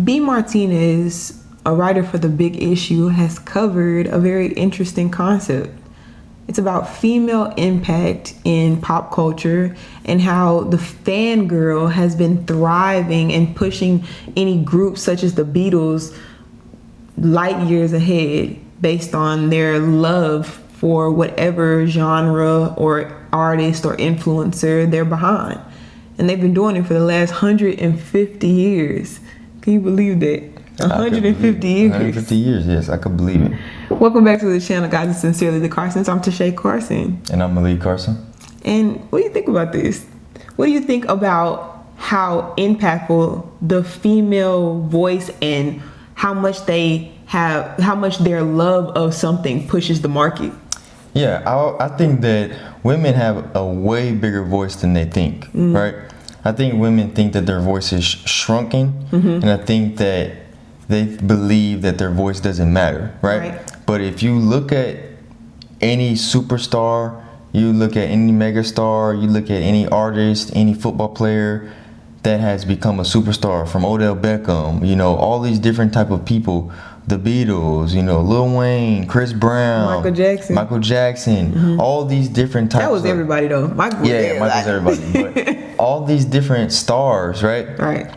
B. Martinez, a writer for The Big Issue, has covered a very interesting concept. It's about female impact in pop culture and how the fangirl has been thriving and pushing any group such as the Beatles light years ahead based on their love for whatever genre or artist or influencer they're behind. And they've been doing it for the last 150 years. Can you believe that? 150 years. 150 years, yes, I could believe it. Welcome back to the channel, guys. It's Sincerely the Carsons. I'm Tyshe Carson. And I'm Malik Carson. And what do you think about this? What do you think about how impactful the female voice and how much their love of something pushes the market? Yeah, I think that women have a way bigger voice than they think, right? I think women think that their voice is shrunken, and I think that they believe that their voice doesn't matter, right? But if you look at any superstar, you look at any megastar, you look at any artist, any football player that has become a superstar, from Odell Beckham, you know, all these different type of people, the Beatles, you know, Lil Wayne, Chris Brown, Michael Jackson, all these different types. That was everybody though. Michael's everybody. But all these different stars, right? Right.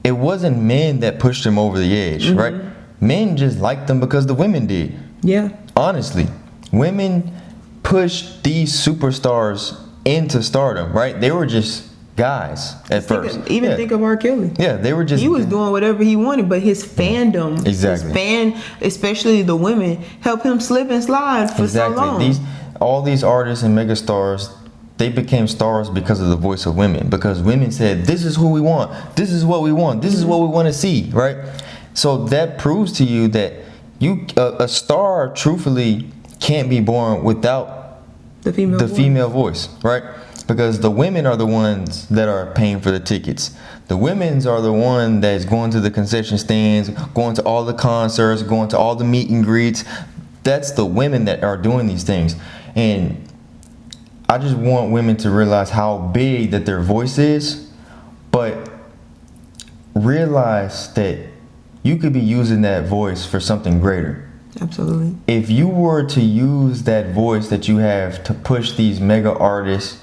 It wasn't men that pushed them over the edge, right? Men just liked them because the women did. Yeah. Honestly, women pushed these superstars into stardom, right? They were just guys at first. Think of R. Kelly. Yeah, they were just. He was doing whatever he wanted, but his fandom, especially the women, helped him slip and slide for so long. All these artists and megastars, they became stars because of the voice of women. Because women said, "This is who we want. This is what we want. This is what we want to see." Right. So that proves to you that a star, truthfully, can't be born without the female voice, right? Because the women are the ones that are paying for the tickets. The women's are the one that's going to the concession stands, going to all the concerts, going to all the meet and greets. That's the women that are doing these things. And I just want women to realize how big that their voice is, but realize that you could be using that voice for something greater. Absolutely. If you were to use that voice that you have to push these mega artists,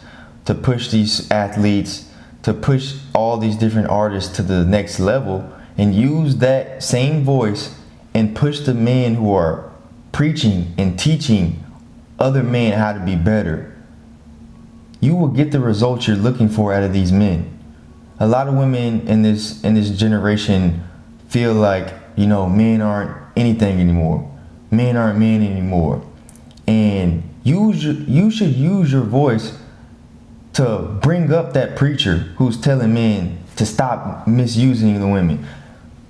to push these athletes, to push all these different artists to the next level, and use that same voice and push the men who are preaching and teaching other men how to be better, you will get the results you're looking for out of these men. A lot of women in this generation feel like, you know, men aren't anything anymore. Men aren't men anymore. And you should use your voice to bring up that preacher who's telling men to stop misusing the women.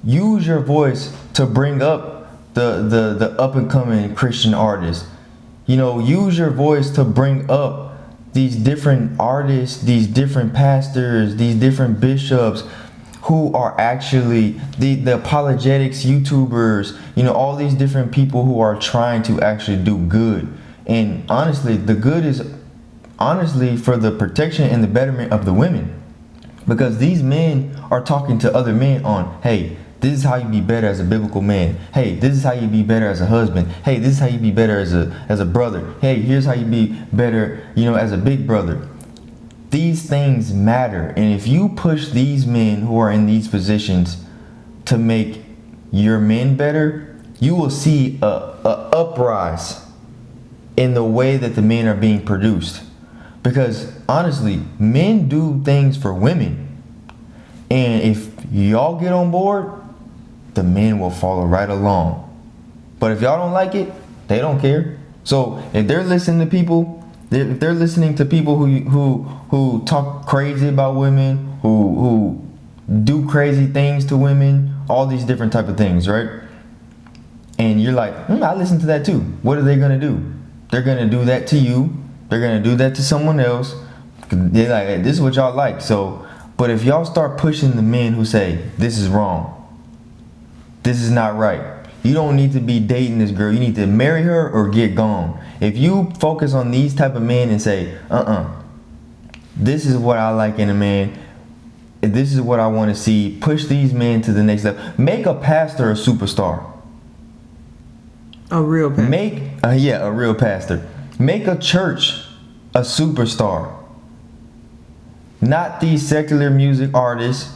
Use your voice to bring up the up and coming Christian artists. You know, use your voice to bring up these different artists, these different pastors, these different bishops who are actually the apologetics YouTubers, you know, all these different people who are trying to actually do good. And honestly, the good is honestly for the protection and the betterment of the women, because these men are talking to other men on, hey, this is how you be better as a biblical man. Hey, this is how you be better as a husband. Hey, this is how you be better as a brother. Hey, here's how you be better, you know, as a big brother. These things matter, and if you push these men who are in these positions to make your men better, you will see a uprise in the way that the men are being produced. Because honestly, men do things for women, and if y'all get on board, the men will follow right along. But if y'all don't like it, they don't care. So if they're listening to people, if they're listening to people who talk crazy about women, who do crazy things to women, all these different type of things, right? And you're like, I listen to that too. What are they gonna do? They're gonna do that to you. They're gonna do that to someone else. They're like, hey, this is what y'all like. So, but if y'all start pushing the men who say this is wrong, this is not right, you don't need to be dating this girl. You need to marry her or get gone. If you focus on these type of men and say, this is what I like in a man. this is what I want to see. Push these men to the next level. Make a pastor a superstar. A real pastor. A real pastor. Make a church a superstar. Not these secular music artists.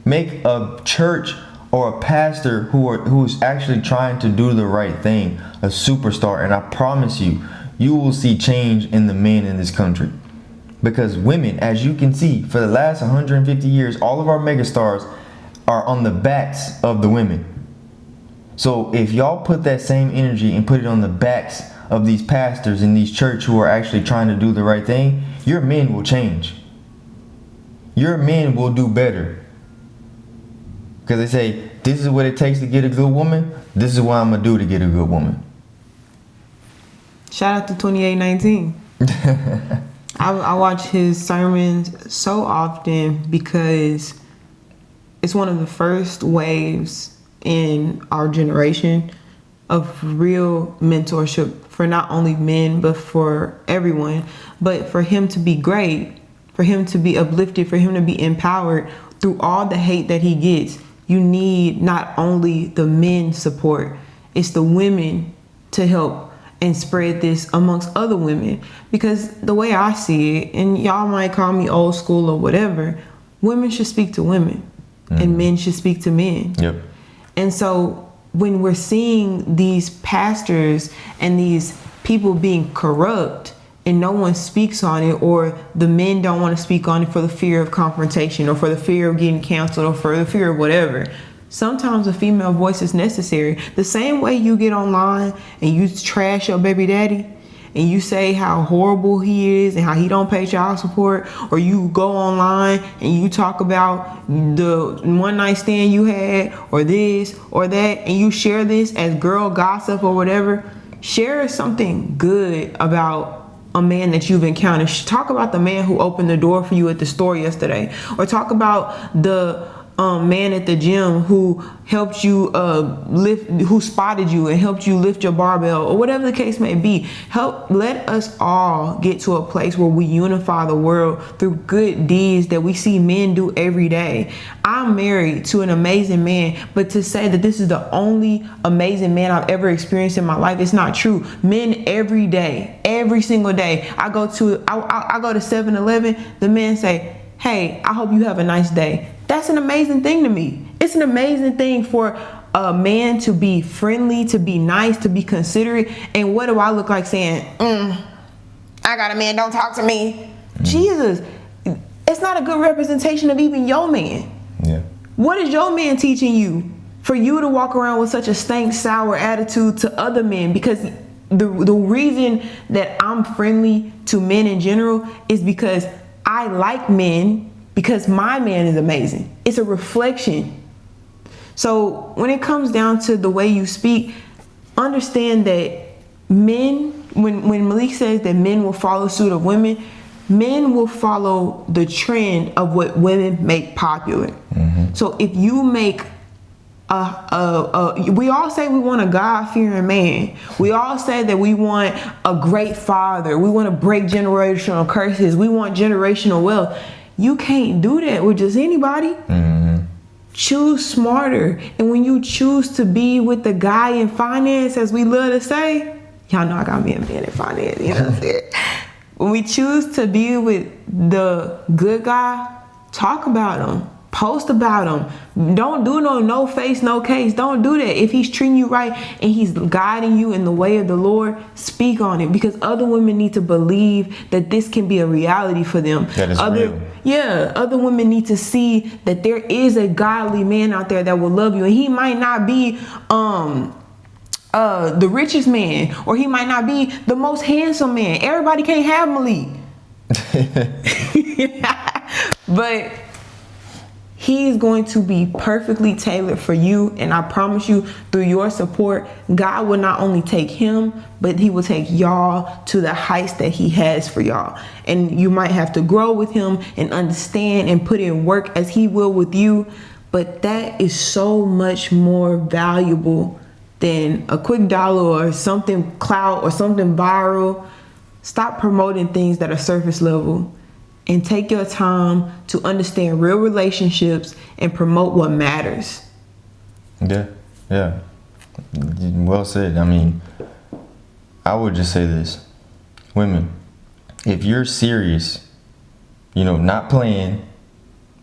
Make a church or a pastor who's actually trying to do the right thing a superstar. And I promise you, you will see change in the men in this country. Because women, as you can see, for the last 150 years, all of our megastars are on the backs of the women. So if y'all put that same energy and put it on the backs of these pastors in these churches who are actually trying to do the right thing, your men will change. Your men will do better. Because they say, this is what it takes to get a good woman. This is what I'm going to do to get a good woman. Shout out to 2819. I watch his sermons so often because it's one of the first waves in our generation of real mentorship for not only men but for everyone. But for him to be great, for him to be uplifted, for him to be empowered through all the hate that he gets, you need not only the men's support, it's the women to help and spread this amongst other women. Because the way I see it, and y'all might call me old school or whatever, women should speak to women and men should speak to men. Yep. And so when we're seeing these pastors and these people being corrupt and no one speaks on it, or the men don't want to speak on it for the fear of confrontation or for the fear of getting canceled or for the fear of whatever, sometimes a female voice is necessary. The same way you get online and you trash your baby daddy and you say how horrible he is and how he don't pay child support, or you go online and you talk about the one night stand you had or this or that, and you share this as girl gossip or whatever, share something good about a man that you've encountered. Talk about the man who opened the door for you at the store yesterday, or talk about the man at the gym who helped you lift, who spotted you and helped you lift your barbell, or whatever the case may be. Let us all get to a place where we unify the world through good deeds that we see men do every day. I'm married to an amazing man, but to say that this is the only amazing man I've ever experienced in my life, it's not true. Men every day, every single day, I go to 7-Eleven, the men say, "Hey, I hope you have a nice day." That's an amazing thing to me. It's an amazing thing for a man to be friendly, to be nice, to be considerate. And what do I look like saying, I got a man, don't talk to me? Jesus, it's not a good representation of even your man. Yeah. What is your man teaching you for you to walk around with such a stank, sour attitude to other men? Because the reason that I'm friendly to men in general is because I like men, because my man is amazing. It's a reflection. So when it comes down to the way you speak, understand that men, when Malik says that men will follow suit of women, men will follow the trend of what women make popular. Mm-hmm. So if you make we all say we want a God-fearing man. We all say that we want a great father. We want to break generational curses. We want generational wealth. You can't do that with just anybody. Mm-hmm. Choose smarter. And when you choose to be with the guy in finance, as we love to say, y'all know I got me a man in finance, you know what I'm saying? When we choose to be with the good guy, talk about him. Post about him. Don't do no face, no case. Don't do that. If he's treating you right and he's guiding you in the way of the Lord, speak on it, because other women need to believe that this can be a reality for them. That is real. Yeah, other women need to see that there is a godly man out there that will love you, and he might not be the richest man, or he might not be the most handsome man. Everybody can't have Malik. But He's going to be perfectly tailored for you. And I promise you, through your support, God will not only take him, but he will take y'all to the heights that he has for y'all. And you might have to grow with him and understand and put in work as he will with you. But that is so much more valuable than a quick dollar or something clout or something viral. Stop promoting things that are surface level and take your time to understand real relationships and promote what matters. Yeah. Well said. I mean, I would just say this. Women, if you're serious, not playing,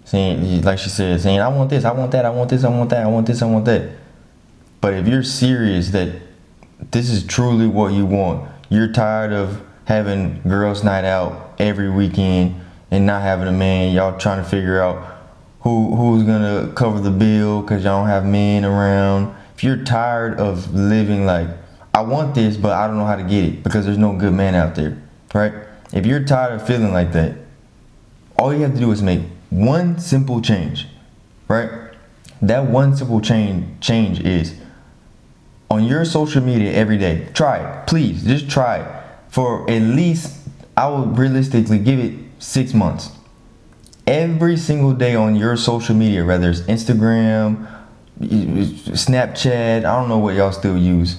saying, like she said, saying, I want this, I want that, I want this, I want that, I want this, I want that. But if you're serious that this is truly what you want, you're tired of having girls' night out every weekend and not having a man, y'all trying to figure out who's gonna cover the bill because y'all don't have men around. If you're tired of living like, I want this, but I don't know how to get it because there's no good man out there, right? If you're tired of feeling like that, all you have to do is make one simple change, right? That one simple change is on your social media every day. Try it, please, just try it for at least, I would realistically give it 6 months. Every single day on your social media, whether it's Instagram, Snapchat, I don't know what y'all still use,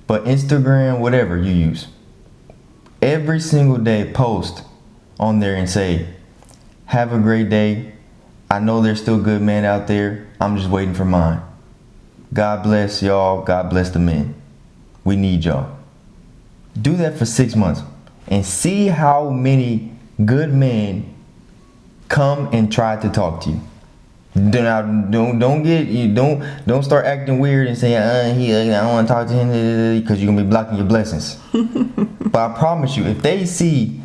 but Instagram, whatever you use, every single day post on there and say, have a great day. I know there's still good men out there. I'm just waiting for mine. God bless y'all. God bless the men. We need y'all. Do that for 6 months and see how many good men come and try to talk to you. Don't start acting weird and saying, I don't want to talk to him, because you're gonna be blocking your blessings. But I promise you, if they see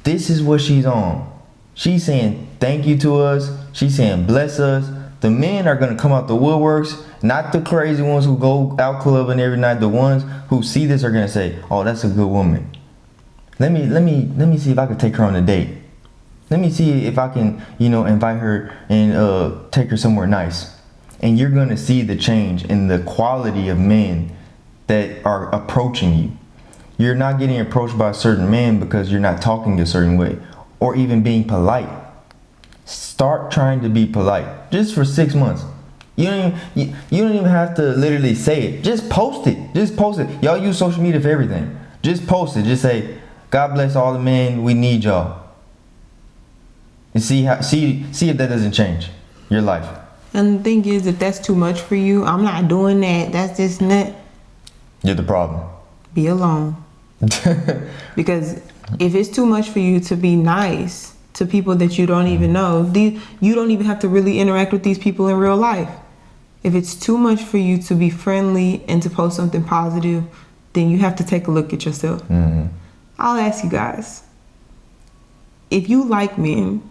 this is what she's on, she's saying thank you to us, she's saying bless us, the men are gonna come out the woodworks, not the crazy ones who go out clubbing every night. The ones who see this are gonna say, oh, that's a good woman. Let me see if I can take her on a date. Let me see if I can, invite her and take her somewhere nice. And you're going to see the change in the quality of men that are approaching you. You're not getting approached by a certain man because you're not talking a certain way or even being polite. Start trying to be polite just for 6 months. You don't even have to literally say it. Just post it. Just post it. Y'all use social media for everything. Just post it. Just say, God bless all the men. We need y'all. And see if that doesn't change your life. And the thing is, if that's too much for you, I'm not doing that. That's just not. You're the problem. Be alone. Because if it's too much for you to be nice to people that you don't even know, you don't even have to really interact with these people in real life. If it's too much for you to be friendly and to post something positive, then you have to take a look at yourself. Mm-hmm. I'll ask you guys, if you like men,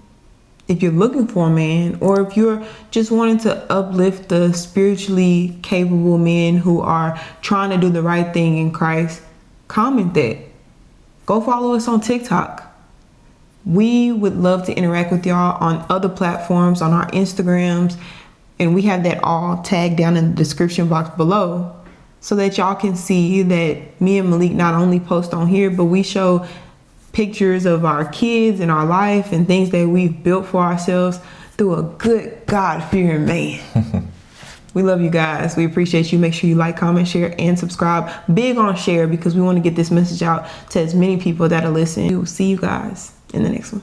if you're looking for a man, or if you're just wanting to uplift the spiritually capable men who are trying to do the right thing in Christ, comment that. Go follow us on TikTok. We would love to interact with y'all on other platforms, on our Instagrams, and we have that all tagged down in the description box below so that y'all can see that me and Malik not only post on here, but we show pictures of our kids and our life and things that we've built for ourselves through a good God-fearing man. We love you guys. We appreciate you. Make sure you like, comment, share, and subscribe. Big on share because we want to get this message out to as many people that are listening. We will see you guys in the next one.